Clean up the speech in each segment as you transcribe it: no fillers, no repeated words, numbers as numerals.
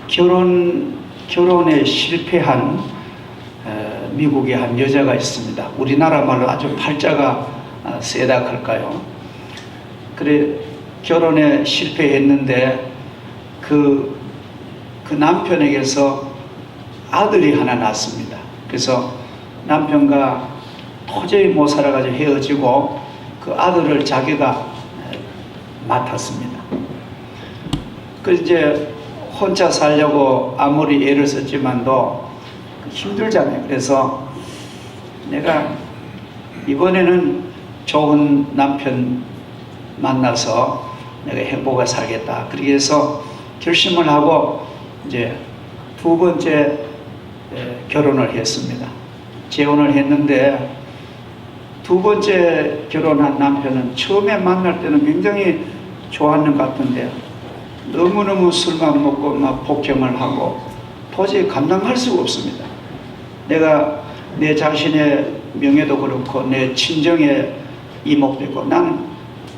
결혼에 실패한 미국의 한 여자가 있습니다. 우리나라 말로 아주 팔자가 세다 할까요? 그래 결혼에 실패했는데 그 남편에게서 아들이 하나 낳았습니다. 그래서 남편과 도저히 못 살아가지고 헤어지고 그 아들을 자기가 맡았습니다. 그 이제 혼자 살려고 아무리 애를 썼지만도 힘들잖아요. 그래서 내가 이번에는 좋은 남편 만나서 내가 행복하게 살겠다. 그렇게 해서 결심을 하고 이제 두 번째 결혼을 했습니다. 재혼을 했는데 두 번째 결혼한 남편은 처음에 만날 때는 굉장히 좋았는 것 같은데 너무너무 술만 먹고 막 폭행을 하고 도저히 감당할 수가 없습니다. 내가 내 자신의 명예도 그렇고 내 친정의 이목도 있고 나는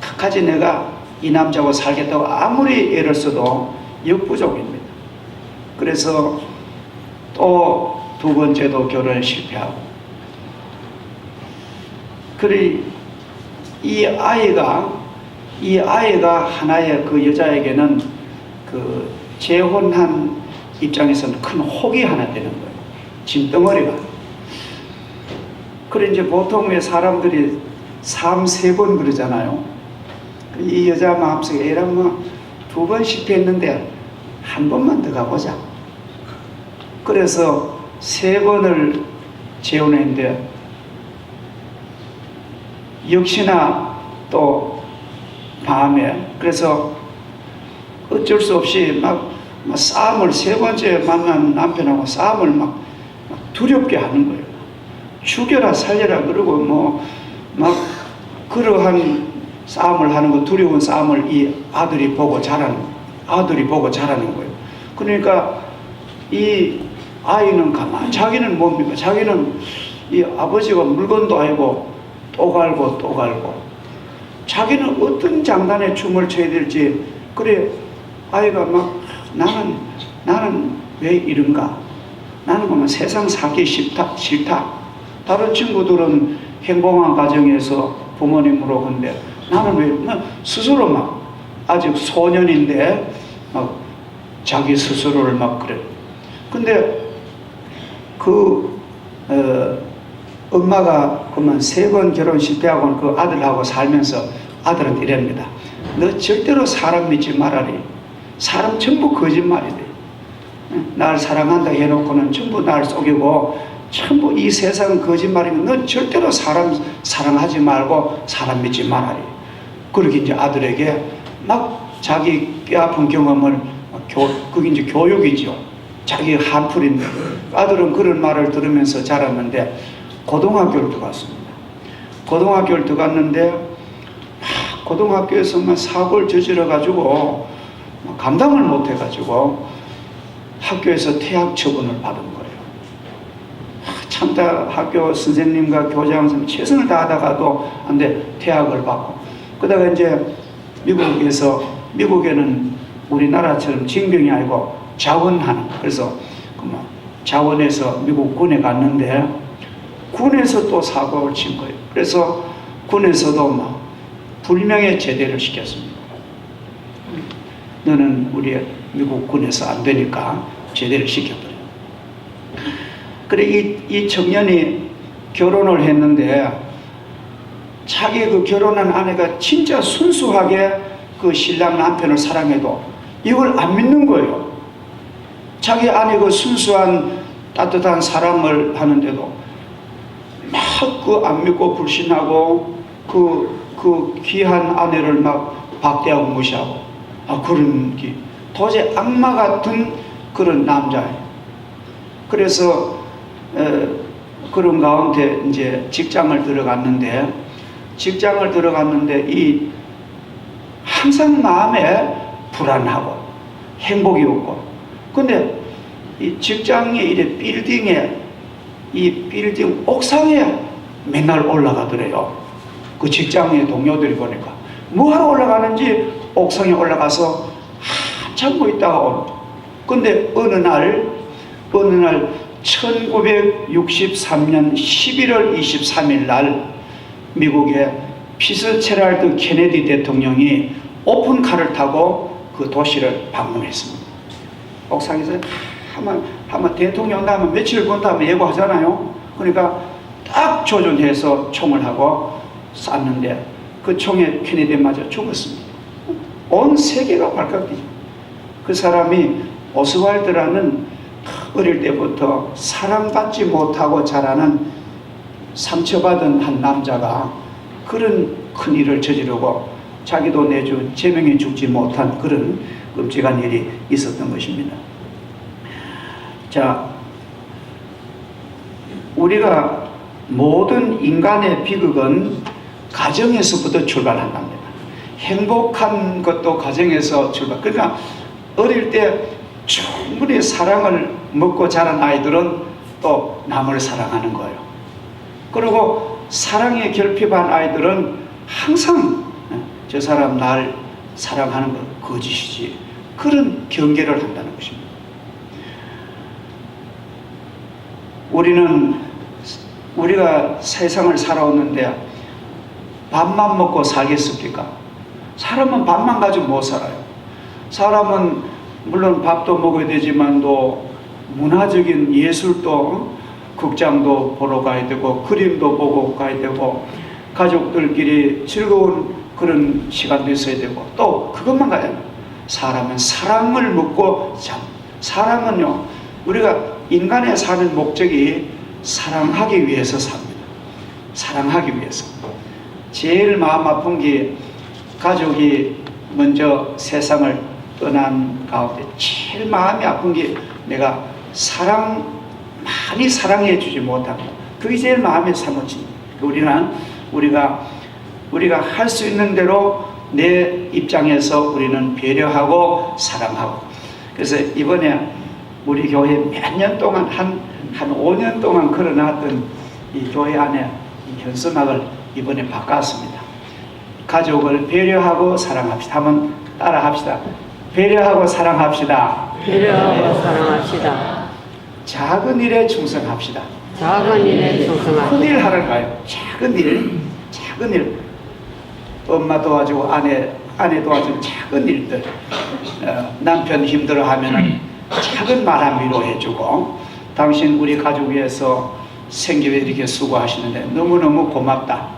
끝까지 내가 이 남자하고 살겠다고 아무리 애를 써도 역부족입니다. 그래서 또 두 번째도 결혼에 실패하고 그래 이 아이가 하나의 그 여자에게는 그 재혼한 입장에서는 큰 혹이 하나 되는 거예요. 짐덩어리가. 그래 이제 보통 왜 사람들이 3-4번 그러잖아요. 이 여자 마음속에 애랑 뭐 2번 실패했는데 한 번만 더 가보자. 그래서 3번을 재혼했는데 역시나 또 밤에 그래서 어쩔 수 없이 막 싸움을 3번째 만난 남편하고 싸움을 막 두렵게 하는 거예요. 죽여라 살려라 그러고 막 그러한 싸움을 하는 거 두려운 싸움을 이 아들이 보고 자라는 거예요. 그러니까 이 아이는 가만 자기는 뭡니까? 자기는 이 아버지가 물건도 아니고 또 갈고 자기는 어떤 장단에 춤을 춰야 될지 그래 아이가 막 나는 왜 이런가? 나는 보면 세상 살기 싫다. 다른 친구들은 행복한 가정에서 부모님으로 근데 나는 왜 스스로 막 아직 소년인데 막 자기 스스로를 막 그래. 근데 엄마가 그만 3번 결혼 실패하고 그 아들하고 살면서 아들은 이랍니다. 너 절대로 사람 믿지 말아리. 사람 전부 거짓말이래. 날 사랑한다 해놓고는 전부 날 속이고 전부 이 세상은 거짓말이면 너 절대로 사람 사랑하지 말고 사람 믿지 말아리. 그렇게 이제 아들에게 막 자기 뼈아픈 경험을 그게 이제 교육이죠. 자기 한풀인데 아들은 그런 말을 들으면서 자랐는데 고등학교를 들어갔습니다. 고등학교를 들어갔는데 고등학교에서 사고를 저질러가지고 감당을 못해가지고 학교에서 퇴학 처분을 받은 거예요. 참다 학교 선생님과 교장 선생님 최선을 다하다가도 안 돼 퇴학을 받고 그러다가 이제 미국에는 우리나라처럼 징병이 아니고 자원하는 그래서 자원에서 미국 군에 갔는데 군에서 또 사고를 친 거예요. 그래서 군에서도 막 불명예 제대를 시켰습니다. 너는 우리 미국 군에서 안 되니까 제대를 시켜버려. 그래 이 청년이 결혼을 했는데 자기 그 결혼한 아내가 진짜 순수하게 그 신랑 남편을 사랑해도 이걸 안 믿는 거예요. 자기 아내 그 순수한 따뜻한 사랑을 하는데도 막 그 안 믿고 불신하고 그 귀한 아내를 막 박대하고 무시하고 그런 게 도저히 악마 같은 그런 남자예요. 그래서 그런 가운데 이제 직장을 들어갔는데 이 항상 마음에 불안하고 행복이 없고 근데 이 직장에 이래 빌딩 옥상에 맨날 올라가더래요. 그 직장의 동료들이 보니까 뭐하러 올라가는지 옥상에 올라가서 한참 뭐 있다가 근데 어느 날 1963년 11월 23일 날 미국의 피츠제럴드 케네디 대통령이 오픈카를 타고 그 도시를 방문했습니다. 옥상에서 한번 대통령 나면 며칠 본다면 예고하잖아요. 그러니까 딱 조준해서 총을 하고 쐈는데 그 총에 케네디 맞아 죽었습니다. 온 세계가 발칵뒤. 그 사람이 오스왈드라는 어릴 때부터 사랑받지 못하고 자라는 상처받은 한 남자가 그런 큰 일을 저지르고 자기도 내주 제명에 죽지 못한 그런 끔찍한 일이 있었던 것입니다. 자, 우리가 모든 인간의 비극은 가정에서부터 출발한답니다. 행복한 것도 가정에서 출발. 그러니까 어릴 때 충분히 사랑을 먹고 자란 아이들은 또 남을 사랑하는 거예요. 그리고 사랑에 결핍한 아이들은 항상 저 사람 날 사랑하는 건 거짓이지, 그런 경계를 한다는 것입니다. 우리가 세상을 살아왔는데 밥만 먹고 살겠습니까? 사람은 밥만 가지고 못 살아요. 사람은 물론 밥도 먹어야 되지만 또 문화적인 예술도, 극장도 보러 가야 되고 그림도 보고 가야 되고 가족들끼리 즐거운 그런 시간도 있어야 되고 또 그것만 가야 돼요. 사람은 사랑을 먹고 사람은요, 우리가 인간의 사는 목적이 사랑하기 위해서 삽니다. 사랑하기 위해서. 제일 마음 아픈 게 가족이 먼저 세상을 떠난 가운데 제일 마음이 아픈 게 내가 많이 사랑해 주지 못하고, 그게 제일 마음에 사무칩니다. 우리가 할 수 있는 대로 내 입장에서 우리는 배려하고 사랑하고. 그래서 이번에 우리 교회 몇 년 동안 한 5년 동안 걸어놨던 이 교회 안에 이 현수막을 이번에 바꿨습니다. 가족을 배려하고 사랑합시다. 한번 따라 합시다. 배려하고 사랑합시다. 배려하고 사랑합시다. 작은 일에 충성합시다. 작은 일에 충성합시다. 큰 일 하러 가요. 작은 일. 엄마 도와주고 아내 도와주는 작은 일들. 남편 힘들어하면은 작은 말 위로해주고, 당신 우리 가족 위해서 생계에 이렇게 수고하시는데 너무너무 고맙다.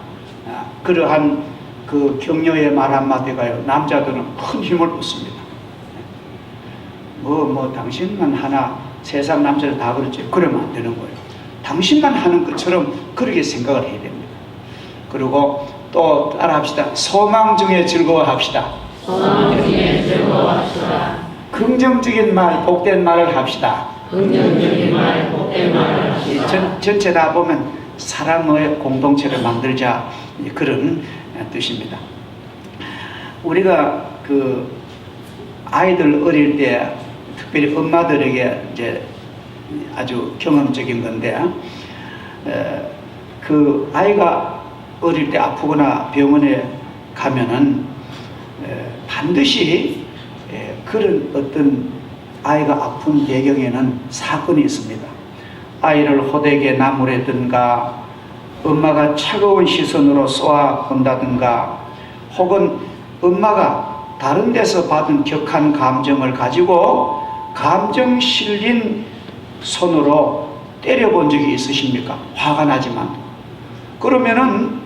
그러한 그 격려의 말 한마디가요, 남자들은 큰 힘을 얻습니다. 당신만 하나, 세상 남자들 다 그렇지. 그러면 안 되는 거예요. 당신만 하는 것처럼 그렇게 생각을 해야 됩니다. 그리고 또 따라합시다. 소망 중에 즐거워합시다. 소망 중에 즐거워합시다. 긍정적인 말, 복된 말을 합시다. 긍정적인 말, 복된 말을 합시다. 전체 다 보면 사랑의 공동체를 만들자, 그런 뜻입니다. 우리가 그 아이들 어릴 때, 특별히 엄마들에게 이제 아주 경험적인 건데, 그 아이가 어릴 때 아프거나 병원에 가면은 반드시 그런 어떤 아이가 아픈 배경에는 사건이 있습니다. 아이를 호되게 나무라든가, 엄마가 차가운 시선으로 쏘아본다든가, 혹은 엄마가 다른 데서 받은 격한 감정을 가지고 감정 실린 손으로 때려본 적이 있으십니까? 화가 나지만. 그러면은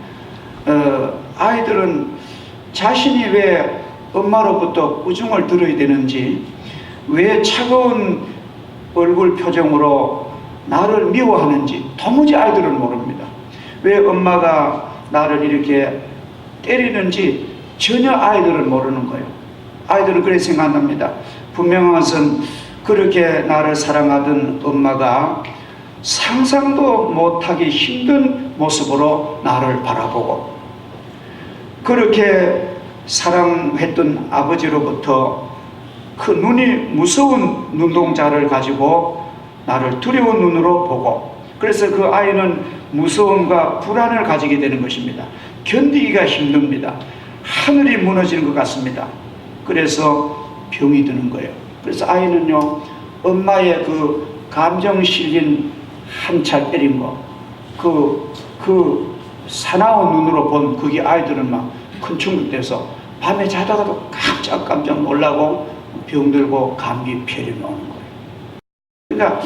아이들은 자신이 왜 엄마로부터 꾸중을 들어야 되는지, 왜 차가운 얼굴 표정으로 나를 미워하는지 도무지 아이들은 모릅니다. 왜 엄마가 나를 이렇게 때리는지 전혀 아이들은 모르는 거예요. 아이들은 그렇게 생각합니다. 분명한 것은 그렇게 나를 사랑하던 엄마가 상상도 못하기 힘든 모습으로 나를 바라보고, 그렇게 사랑했던 아버지로부터 그 눈이 무서운 눈동자를 가지고 나를 두려운 눈으로 보고, 그래서 그 아이는 무서움과 불안을 가지게 되는 것입니다. 견디기가 힘듭니다. 하늘이 무너지는 것 같습니다. 그래서 병이 드는 거예요. 그래서 아이는요, 엄마의 그 감정 실린 한 찰 때린 거, 그 사나운 눈으로 본 그게 아이들은 막 큰 충격돼서 밤에 자다가도 깜짝 놀라고 병들고 감기 폐렴이 오는 거예요. 그러니까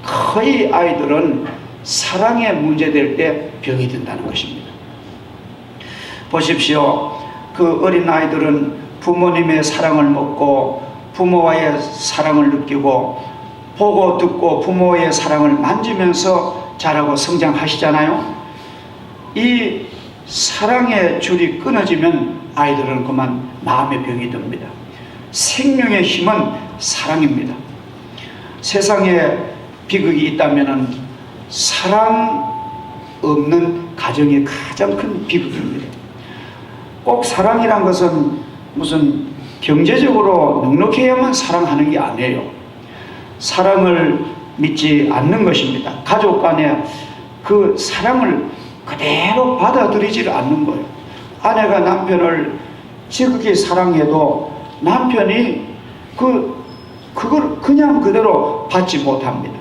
거의 아이들은 사랑에 문제될 때 병이 든다는 것입니다. 보십시오. 그 어린 아이들은 부모님의 사랑을 먹고 부모와의 사랑을 느끼고 보고 듣고 부모의 사랑을 만지면서 자라고 성장하시잖아요. 이 사랑의 줄이 끊어지면 아이들은 그만 마음의 병이 듭니다. 생명의 힘은 사랑입니다. 세상에 비극이 있다면 사랑 없는 가정이 가장 큰 비극입니다. 꼭 사랑이란 것은 무슨 경제적으로 넉넉해야만 사랑하는 게 아니에요. 사랑을 믿지 않는 것입니다. 가족 간에 그 사랑을 그대로 받아들이지를 않는 거예요. 아내가 남편을 지극히 사랑해도 남편이 그걸 그냥 그대로 받지 못합니다.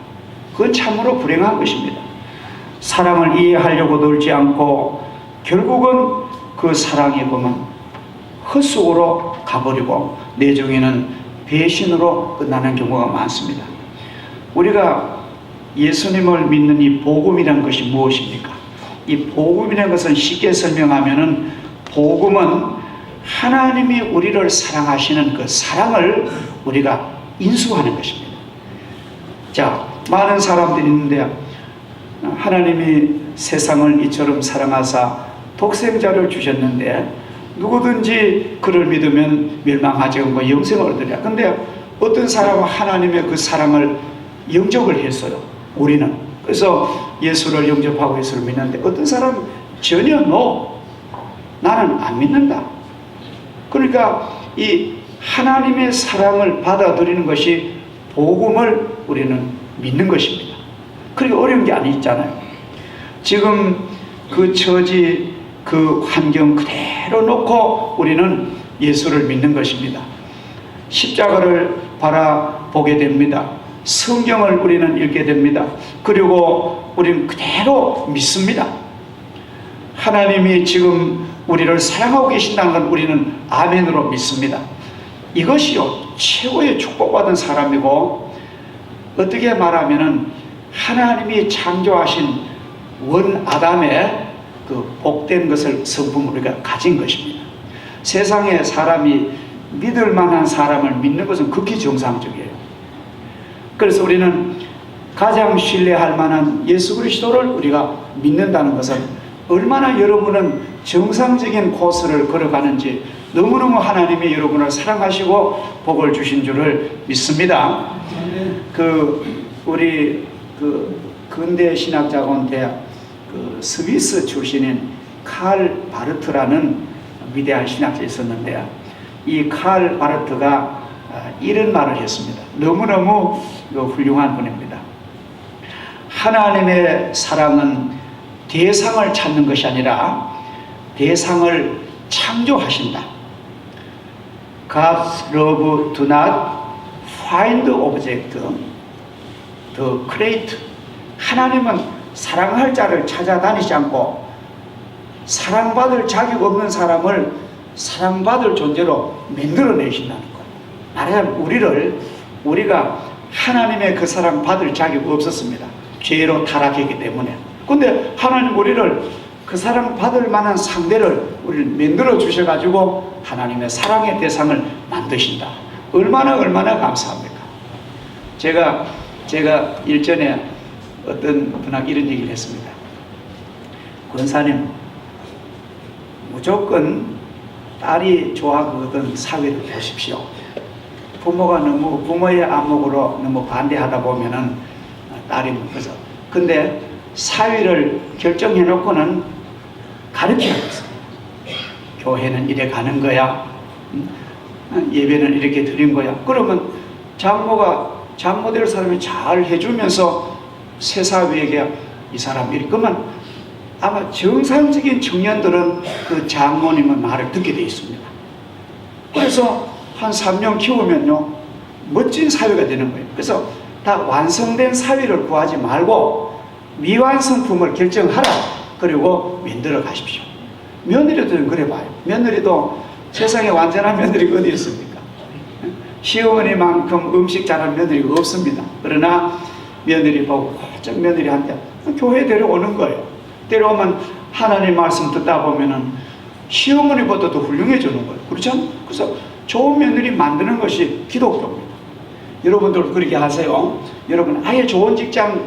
그건 참으로 불행한 것입니다. 사랑을 이해하려고 들지 않고 결국은 그 사랑이 보면 헛속으로 가버리고 내중에는 배신으로 끝나는 경우가 많습니다. 우리가 예수님을 믿는 이 복음이라는 것이 무엇입니까? 이 복음이라는 것은 쉽게 설명하면은 복음은 하나님이 우리를 사랑하시는 그 사랑을 우리가 인수하는 것입니다. 자, 많은 사람들이 있는데 하나님이 세상을 이처럼 사랑하사 독생자를 주셨는데 누구든지 그를 믿으면 멸망하지 않고 영생을 얻으리라. 근데 어떤 사람은 하나님의 그 사랑을 영접을 했어요. 우리는. 그래서 예수를 영접하고 예수를 믿는데 어떤 사람은 전혀 나는 안 믿는다. 그러니까 이 하나님의 사랑을 받아들이는 것이 복음을 우리는 믿는 것입니다. 그러니까 어려운 게 아니잖아요. 지금 그 처지 그 환경 그대로 놓고 우리는 예수를 믿는 것입니다. 십자가를 바라보게 됩니다. 성경을 우리는 읽게 됩니다. 그리고 우리는 그대로 믿습니다. 하나님이 지금 우리를 사랑하고 계신다는 건 우리는 아멘으로 믿습니다. 이것이요 최고의 축복받은 사람이고, 어떻게 말하면은 하나님이 창조하신 원 아담의 그 복된 것을 성품을 우리가 가진 것입니다. 세상에 사람이 믿을 만한 사람을 믿는 것은 극히 정상적이에요. 그래서 우리는 가장 신뢰할 만한 예수 그리스도를 우리가 믿는다는 것은 얼마나 여러분은 정상적인 코스를 걸어가는지, 너무너무 하나님이 여러분을 사랑하시고 복을 주신 줄을 믿습니다. 우리 근대 신학자곤 대학 스위스 출신인 칼 바르트라는 위대한 신학자가 있었는데, 이 칼 바르트가 이런 말을 했습니다. 너무너무 훌륭한 분입니다. 하나님의 사랑은 대상을 찾는 것이 아니라 대상을 창조하신다. God's love do not find object to create. 하나님은 사랑할 자를 찾아다니지 않고 사랑받을 자격 없는 사람을 사랑받을 존재로 만들어내신다는 거예요. 말하자면 우리가 하나님의 그 사랑 받을 자격이 없었습니다. 죄로 타락했기 때문에. 근데 하나님 우리를 그 사랑 받을 만한 상대를 우리를 만들어 주셔가지고 하나님의 사랑의 대상을 만드신다. 얼마나 감사합니까? 제가 일전에 어떤 분하고 이런 얘기를 했습니다. 권사님, 무조건 딸이 좋아하거든 사회를 보십시오. 부모의 안목으로 너무 반대하다 보면은 딸이 먹어서. 근데 사위를 결정해 놓고는 가르치라고 했습니다. 교회는 이래 가는 거야. 예배는 이렇게 드린 거야. 그러면 장모될 사람이 잘 해주면서 새 사위에게 이 사람 이러면 아마 정상적인 청년들은 그 장모님의 말을 듣게 돼 있습니다. 그래서 한 3년 키우면요, 멋진 사회가 되는 거예요. 그래서 다 완성된 사회를 구하지 말고 미완성품을 결정하라. 그리고 만들어 가십시오. 며느리도 좀 그래 봐요. 며느리도 세상에 완전한 며느리가 어디 있습니까? 시어머니만큼 음식 잘하는 며느리가 없습니다. 그러나 며느리 보고 꼭 며느리한테 교회 데려오는 거예요. 데려오면 하나님 말씀 듣다 보면은 시어머니보다도 훌륭해지는 거예요. 그렇죠? 그래서 좋은 며느리 만드는 것이 기독교입니다. 여러분들 그렇게 하세요. 여러분 아예 좋은 직장,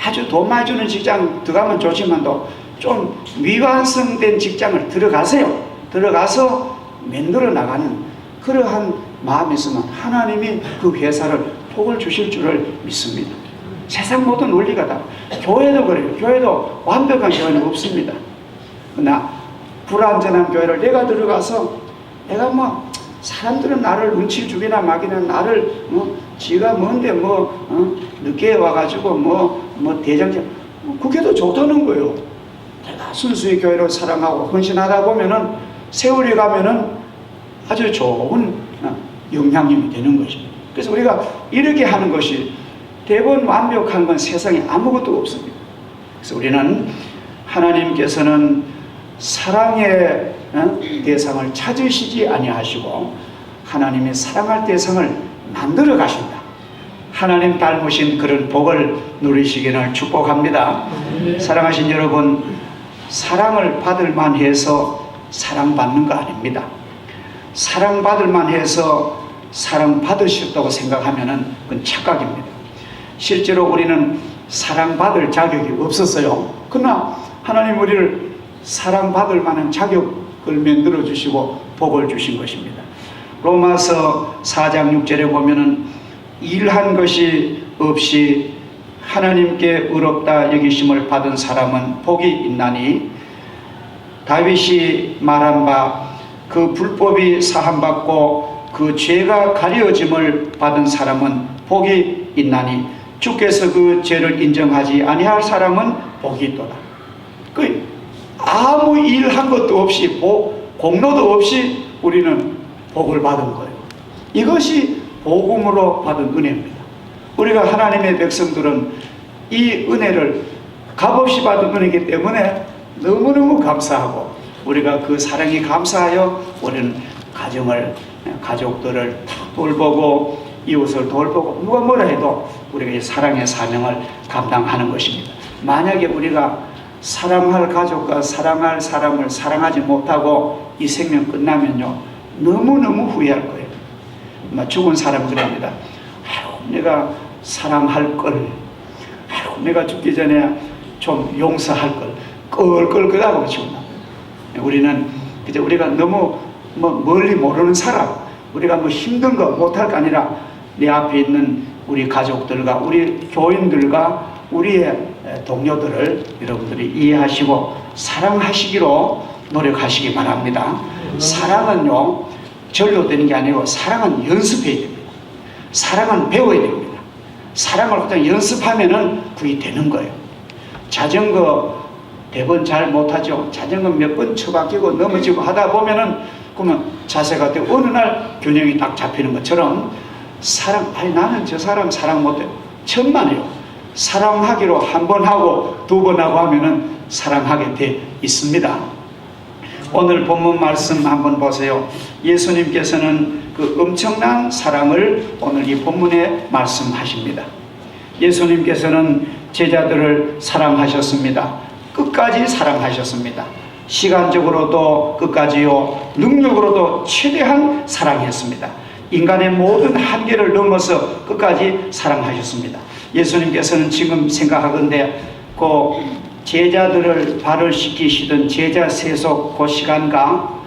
아주 돈 많이 주는 직장 들어가면 좋지만도 좀 미완성된 직장을 들어가세요. 들어가서 만들어 나가는 그러한 마음이 있으면 하나님이 그 회사를 복을 주실 줄을 믿습니다. 세상 모든 원리가 다. 교회도 그래요. 교회도 완벽한 교회는 없습니다. 그러나 불완전한 교회를 내가 들어가서 내가 뭐 사람들은 나를 눈치 주기나 마기나 나를 지가 뭔데 늦게 와가지고 대장장 그게 더 좋다는 거예요. 내가 순수히 교회를 사랑하고 헌신하다 보면은 세월이 가면은 아주 좋은 영향력이 되는 것입니다. 그래서 우리가 이렇게 하는 것이 대부분 완벽한 건 세상에 아무것도 없습니다. 그래서 우리는 하나님께서는 사랑의 대상을 찾으시지 아니하시고 하나님의 사랑할 대상을 만들어 가신다. 하나님 닮으신 그런 복을 누리시기를 축복합니다. 사랑하신 여러분, 사랑을 받을 만해서 사랑받는 거 아닙니다. 사랑받을 만해서 사랑받으셨다고 생각하면 그건 착각입니다. 실제로 우리는 사랑받을 자격이 없었어요. 그러나 하나님 우리를 사랑받을 만한 자격을 만들어 주시고 복을 주신 것입니다. 로마서 4장 6절에 보면은 일한 것이 없이 하나님께 의롭다 여기심을 받은 사람은 복이 있나니 다윗이 말한 바 그 불법이 사함받고 그 죄가 가려짐을 받은 사람은 복이 있나니 주께서 그 죄를 인정하지 아니할 사람은 복이 있도다. 그 아무 일한 것도 없이 공로도 없이 우리는 복을 받은 거예요. 이것이 복음으로 받은 은혜입니다. 우리가 하나님의 백성들은 이 은혜를 값없이 받은 은혜이기 때문에 너무너무 감사하고 우리가 그 사랑이 감사하여 우리는 가족들을 돌보고 이웃을 돌보고 누가 뭐라 해도 우리가 이 사랑의 사명을 감당하는 것입니다. 만약에 우리가 사랑할 가족과 사랑할 사람을 사랑하지 못하고 이 생명 끝나면요 너무너무 후회할 거예요. 죽은 사람 그럽니다. 내가 사랑할 걸, 내가 죽기 전에 좀 용서할 걸, 끌끌끌하고 죽는다. 우리는 이제 우리가 너무 멀리 모르는 사람, 우리가 힘든 거 못할 거 아니라 내 앞에 있는 우리 가족들과 우리 교인들과 우리의 동료들을 여러분들이 이해하시고 사랑하시기로 노력하시기 바랍니다. 사랑은요 절로 되는 게 아니고 사랑은 연습해야 됩니다. 사랑은 배워야 됩니다. 사랑을 그냥 연습하면은 그게 되는 거예요. 자전거 대번 잘 못하죠. 자전거 몇 번 처박히고 넘어지고 하다 보면은 그러면 자세가 되고 어느 날 균형이 딱 잡히는 것처럼 나는 저 사람 사랑 못해. 천만에요. 사랑하기로 한 번 하고 두 번 하고 하면은 사랑하게 돼 있습니다. 오늘 본문 말씀 한번 보세요. 예수님께서는 그 엄청난 사랑을 오늘 이 본문에 말씀하십니다. 예수님께서는 제자들을 사랑하셨습니다. 끝까지 사랑하셨습니다. 시간적으로도 끝까지요, 능력으로도 최대한 사랑했습니다. 인간의 모든 한계를 넘어서 끝까지 사랑하셨습니다. 예수님께서는 지금 생각하건대 그 제자들을 발을 씻기시던 제자 세속 그 시간과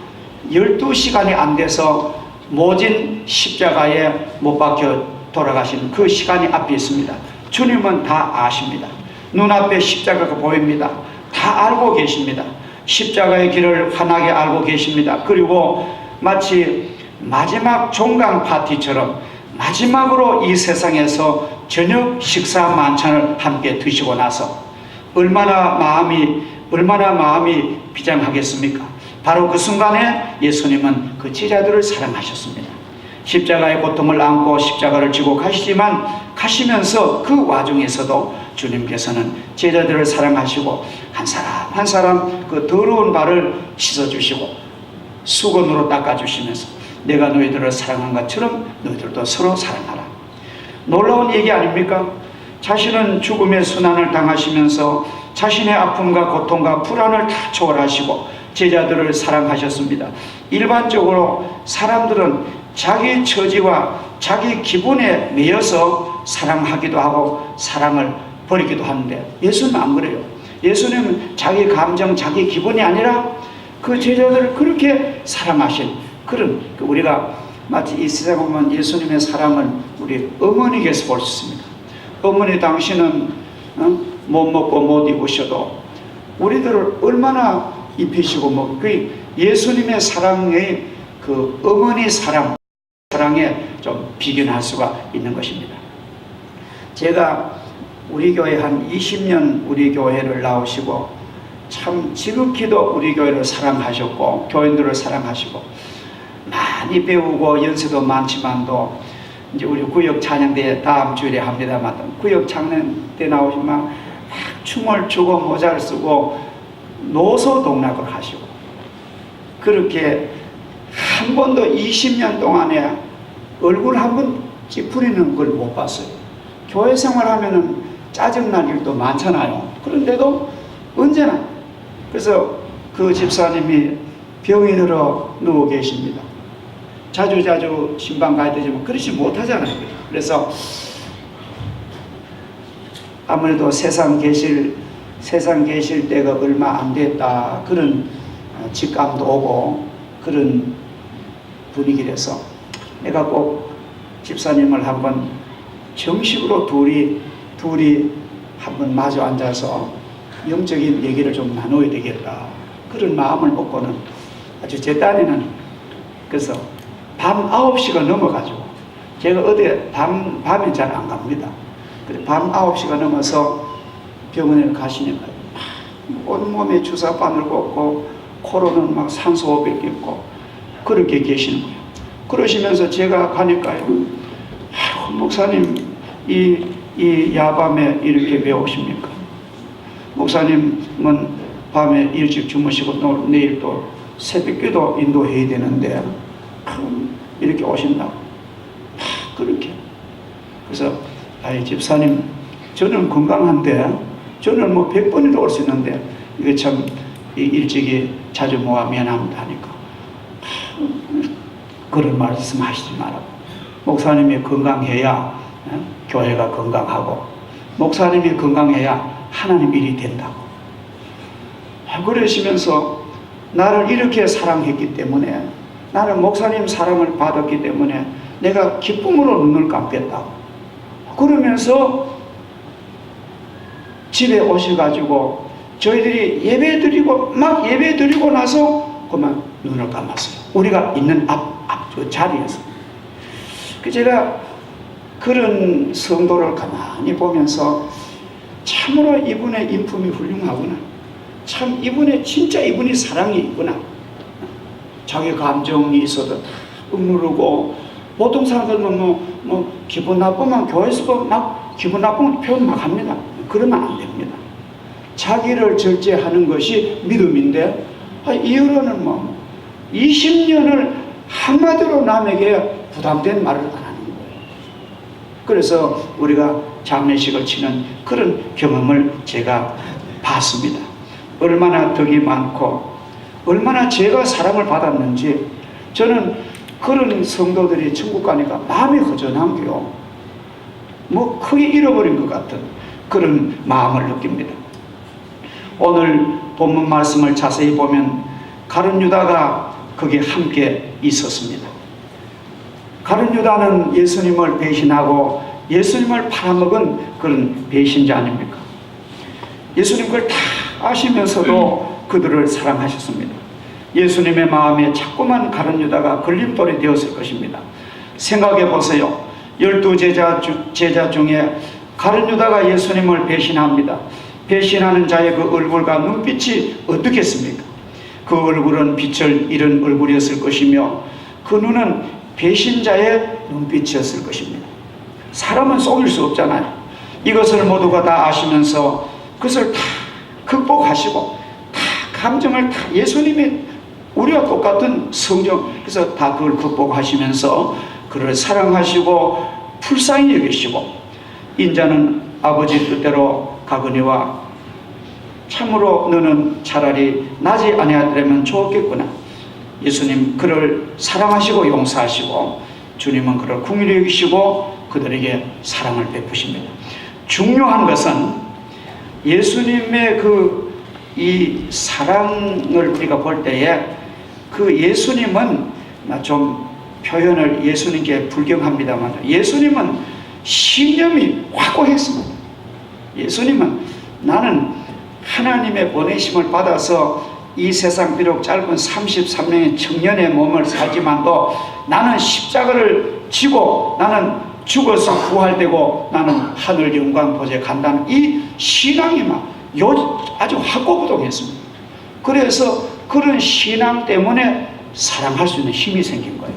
12시간이 안 돼서 모진 십자가에 못 박혀 돌아가신 그 시간이 앞에 있습니다. 주님은 다 아십니다. 눈앞에 십자가가 보입니다. 다 알고 계십니다. 십자가의 길을 환하게 알고 계십니다. 그리고 마치 마지막 종강 파티처럼 마지막으로 이 세상에서 저녁 식사 만찬을 함께 드시고 나서 얼마나 마음이 비장하겠습니까? 바로 그 순간에 예수님은 그 제자들을 사랑하셨습니다. 십자가의 고통을 안고 십자가를 지고 가시지만 가시면서 그 와중에서도 주님께서는 제자들을 사랑하시고 한 사람 한 사람 그 더러운 발을 씻어주시고 수건으로 닦아주시면서 내가 너희들을 사랑한 것처럼 너희들도 서로 사랑하라. 놀라운 얘기 아닙니까? 자신은 죽음의 순환을 당하시면서 자신의 아픔과 고통과 불안을 다 초월하시고 제자들을 사랑하셨습니다. 일반적으로 사람들은 자기 처지와 자기 기분에 매여서 사랑하기도 하고 사랑을 버리기도 하는데 예수는 안 그래요. 예수님은 자기 감정, 자기 기분이 아니라 그 제자들을 그렇게 사랑하신 그런 우리가 마치 이 세상에 보면 예수님의 사랑을 우리 어머니께서 볼 수 있습니다. 어머니 당신은 못 먹고 못 입으셔도 우리들을 얼마나 입히시고 뭐 그 예수님의 사랑의 그 어머니 사랑에 좀 비견할 수가 있는 것입니다. 제가 우리 교회 한 20년 우리 교회를 나오시고 참 지극히도 우리 교회를 사랑하셨고 교인들을 사랑하시고 많이 배우고 연세도 많지만도 이제 우리 구역 찬양대 다음 주일에 합니다만 구역 찬양대 나오시면 막 춤을 추고 모자를 쓰고 노소 동락을 하시고 그렇게 한 번도 20년 동안에 얼굴 한 번 찌푸리는 걸 못 봤어요. 교회 생활하면은 짜증날 일도 많잖아요. 그런데도 언제나 그래서 그 집사님이 병이 들어 누워 계십니다. 자주 신방 가야 되지만 그러지 못하잖아요. 그래서 아무래도 세상 계실 때가 얼마 안 됐다 그런 직감도 오고 그런 분위기라서 내가 꼭 집사님을 한번 정식으로 둘이 한번 마주 앉아서 영적인 얘기를 좀 나눠야 되겠다 그런 마음을 먹고는 아주 제 딸이는 그래서 밤 9시가 넘어가지고 제가 어디 밤에 잘 안 갑니다. 그래 밤 9시가 넘어서 병원에 가시니까 온몸에 주사바늘 꽂고 코로는 막 산소호흡기 있고 그렇게 계시는 거예요. 그러시면서 제가 가니까요. 목사님 이 야밤에 이렇게 왜 오십니까? 목사님은 밤에 일찍 주무시고 내일 또 새벽기도 인도해야 되는데 이렇게 오신다고 그렇게 그래서 아이 집사님 저는 건강한데 저는 뭐 100번이도 올 수 있는데 이게 참 일찍이 자주 모아 미안합니다 하니까 그런 말씀 하시지 말라고. 목사님이 건강해야 교회가 건강하고 목사님이 건강해야 하나님 일이 된다고. 그러시면서 나를 이렇게 사랑했기 때문에 나는 목사님 사랑을 받았기 때문에 내가 기쁨으로 눈을 감겠다고. 그러면서 집에 오셔가지고 저희들이 예배드리고 막 예배드리고 나서 그만 눈을 감았어요. 우리가 있는 앞 자리에서. 제가 그런 성도를 가만히 보면서 참으로 이분의 인품이 훌륭하구나. 참 진짜 이분이 사랑이 있구나. 자기 감정이 있어도 억누르고 보통 사람들은 뭐 기분 나쁘면 교회에서 막 기분 나쁜 표현 막 합니다. 그러면 안 됩니다. 자기를 절제하는 것이 믿음인데 이후로는 20년을 한마디로 남에게 부담된 말을 안 하는 거예요. 그래서 우리가 장례식을 치는 그런 경험을 제가 봤습니다. 얼마나 덕이 많고 얼마나 제가 사랑을 받았는지 저는 그런 성도들이 천국 가니까 마음이 허전한 게요. 크게 잃어버린 것 같은 그런 마음을 느낍니다. 오늘 본문 말씀을 자세히 보면 가룟 유다가 거기 함께 있었습니다. 가룟 유다는 예수님을 배신하고 예수님을 팔아먹은 그런 배신자 아닙니까? 예수님 그걸 다 아시면서도 그들을 사랑하셨습니다. 예수님의 마음에 자꾸만 가룟 유다가 걸림돌이 되었을 것입니다. 생각해 보세요. 12제자 중에 가룟 유다가 예수님을 배신합니다. 배신하는 자의 그 얼굴과 눈빛이 어떻겠습니까? 그 얼굴은 빛을 잃은 얼굴이었을 것이며 그 눈은 배신자의 눈빛이었을 것입니다. 사람은 속일 수 없잖아요. 이것을 모두가 다 아시면서 그것을 다 극복하시고 다 감정을 다 예수님이 우리와 똑같은 성정, 그래서 다 그걸 극복하시면서 그를 사랑하시고 불쌍히 여기시고 인자는 아버지 뜻대로 가거니와 참으로 너는 차라리 나지 아니하더라면 좋겠구나. 예수님 그를 사랑하시고 용서하시고 주님은 그를 긍휼히 여기시고 그들에게 사랑을 베푸십니다. 중요한 것은 예수님의 이 사랑을 우리가 볼 때에 그 예수님은 좀 표현을 예수님께 불경합니다만 예수님은 신념이 확고했습니다. 예수님은 나는 하나님의 보내심을 받아서 이 세상 비록 짧은 33년의 청년의 몸을 살지만도 나는 십자가를 지고 나는 죽어서 부활되고 나는 하늘 영광 보좌에 간다는 이 신앙이 아주 확고부동했습니다. 그래서 그런 신앙 때문에 사랑할 수 있는 힘이 생긴 거예요.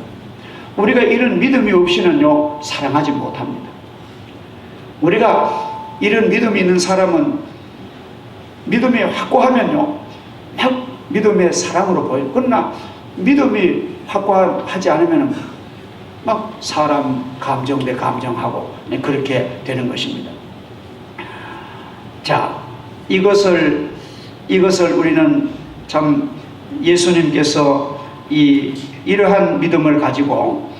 우리가 이런 믿음이 없이는요 사랑하지 못합니다. 우리가 이런 믿음이 있는 사람은 믿음이 확고하면요 막 믿음의 사랑으로 보여요. 그러나 믿음이 확고하지 않으면 막 사람 감정 대 감정하고 그렇게 되는 것입니다. 자, 이것을 우리는 참 예수님께서 이러한 믿음을 가지고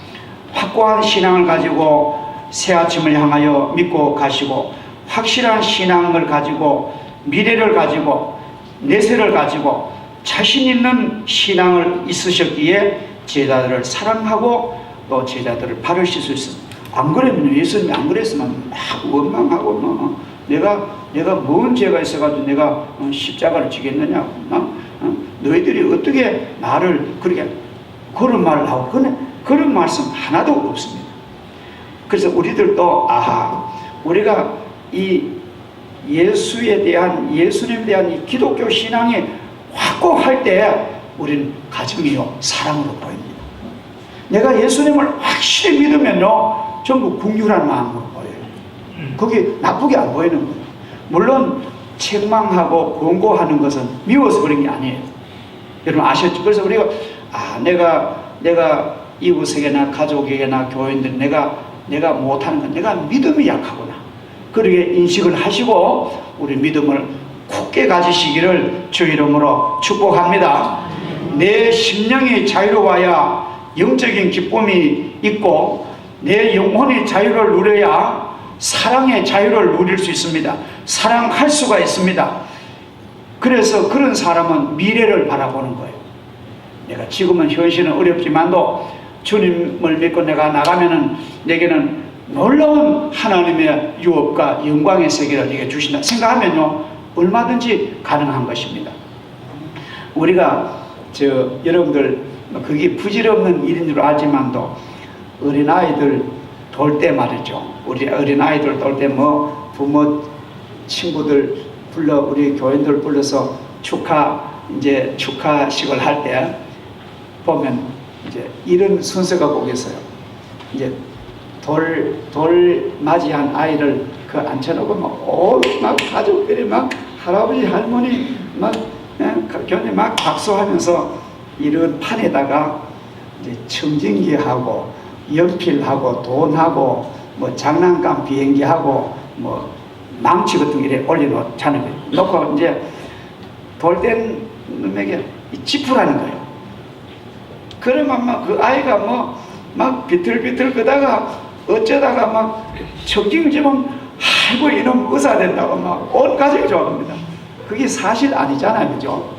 확고한 신앙을 가지고 새 아침을 향하여 믿고 가시고 확실한 신앙을 가지고 미래를 가지고 내세를 가지고 자신 있는 신앙을 있으셨기에 제자들을 사랑하고 또 제자들을 발을 씻을 수 있습니다. 안 그러면 예수님이 안 그랬으면 막 원망하고 내가 뭔 죄가 있어가지고 내가 십자가를 지겠느냐고 너희들이 어떻게 나를 그렇게 그런 말을 하고 그런 말씀 하나도 없습니다. 그래서 우리들도 우리가 이 예수님에 대한 이 기독교 신앙이 확고할 때 우리는 가정이요 사랑으로 보입니다. 내가 예수님을 확실히 믿으면요 전부 긍휼한 마음으로 보여요. 그게 나쁘게 안 보이는 거예요. 물론 책망하고 권고하는 것은 미워서 그런 게 아니에요. 여러분 아셨죠? 그래서 우리가 내가 이웃에게나 가족에게나 교인들 내가 못하는 건 내가 믿음이 약하구나. 그렇게 인식을 하시고 우리 믿음을 굳게 가지시기를 주 이름으로 축복합니다. 내 심령이 자유로워야 영적인 기쁨이 있고 내 영혼이 자유를 누려야 사랑의 자유를 누릴 수 있습니다. 사랑할 수가 있습니다. 그래서 그런 사람은 미래를 바라보는 거예요. 내가 지금은 현실은 어렵지만도 주님을 믿고 내가 나가면은 내게는 놀라운 하나님의 유업과 영광의 세계를 내게 주신다 생각하면요 얼마든지 가능한 것입니다. 우리가 여러분들 그게 부질없는 일인 줄 알지만도 어린아이들 돌 때 말이죠. 우리 어린아이들 돌 때 부모 친구들 우리 교인들 불러서 축하식을 할 때 보면 이제 이런 순서가 꼭 있어요. 이제 돌 맞이한 아이를 앉혀놓고 막 가족들이 막 할아버지 할머니 교님 막 박수하면서 이런 판에다가 이제 청진기하고 연필하고 돈하고 장난감 비행기하고 망치 같은 게 이렇게 올려놓잖아요. 놓고 이제 돌된 놈에게 짚으라는 거예요. 그러면 그 아이가 막 비틀비틀 끄다가 어쩌다가 막 청진을 집으면 아이고 이놈 의사 된다고 막 온 가족이 좋아합니다. 그게 사실 아니잖아요. 그죠?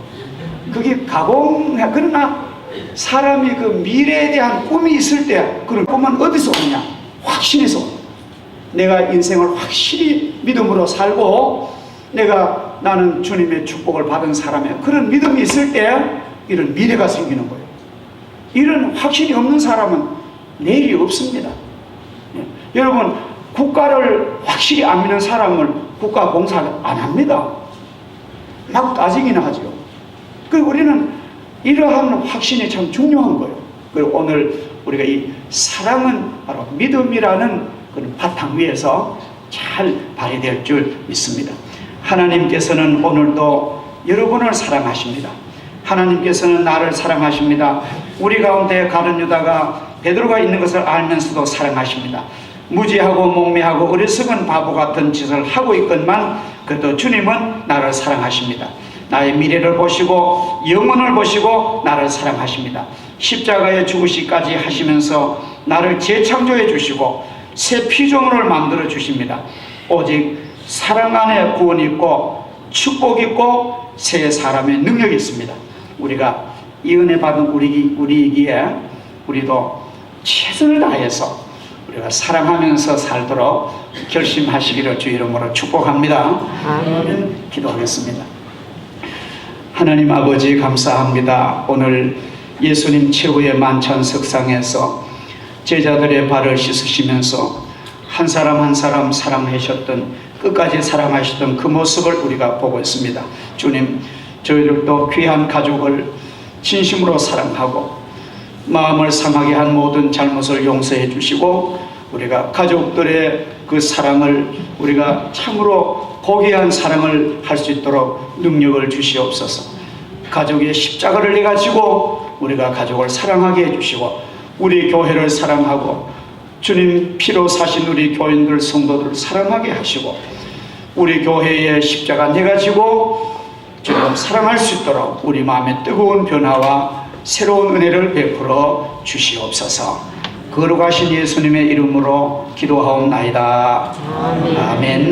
그게 그러나 사람이 그 미래에 대한 꿈이 있을 때 그런 꿈은 어디서 오느냐? 확신에서 오느냐? 내가 인생을 확실히 믿음으로 살고 나는 주님의 축복을 받은 사람이야. 그런 믿음이 있을 때 이런 미래가 생기는 거예요. 이런 확신이 없는 사람은 내일이 없습니다. 여러분 국가를 확실히 안 믿는 사람을 국가 봉사 안 합니다. 막 따지기는 하죠. 그리고 우리는 이러한 확신이 참 중요한 거예요. 그리고 오늘 우리가 이 사랑은 바로 믿음이라는 그런 바탕 위에서 잘 발휘될 줄 믿습니다. 하나님께서는 오늘도 여러분을 사랑하십니다. 하나님께서는 나를 사랑하십니다. 우리 가운데 가룟 유다가 베드로가 있는 것을 알면서도 사랑하십니다. 무지하고 목매하고 어리석은 바보 같은 짓을 하고 있건만 그래도 주님은 나를 사랑하십니다. 나의 미래를 보시고 영혼을 보시고 나를 사랑하십니다. 십자가에 죽으시기까지 하시면서 나를 재창조해 주시고 새 피조물을 만들어 주십니다. 오직 사랑 안에 구원이 있고 축복이 있고 새 사람의 능력이 있습니다. 우리가 이 은혜 받은 우리이기에 우리도 최선을 다해서 우리가 사랑하면서 살도록 결심하시기를 주 이름으로 축복합니다. 아멘. 기도하겠습니다. 하나님 아버지 감사합니다. 오늘 예수님 최후의 만찬 석상에서 제자들의 발을 씻으시면서 한 사람 한 사람 사랑하셨던 끝까지 사랑하셨던 그 모습을 우리가 보고 있습니다. 주님, 저희들도 귀한 가족을 진심으로 사랑하고 마음을 상하게 한 모든 잘못을 용서해 주시고 우리가 가족들의 그 사랑을 우리가 참으로 고귀한 사랑을 할 수 있도록 능력을 주시옵소서. 가족의 십자가를 내가지고 우리가 가족을 사랑하게 해주시고 우리 교회를 사랑하고 주님 피로 사신 우리 교인들 성도들을 사랑하게 하시고 우리 교회의 십자가 내가지고 주님 사랑할 수 있도록 우리 마음의 뜨거운 변화와 새로운 은혜를 베풀어 주시옵소서. 거룩하신 예수님의 이름으로 기도하옵나이다. 아멘.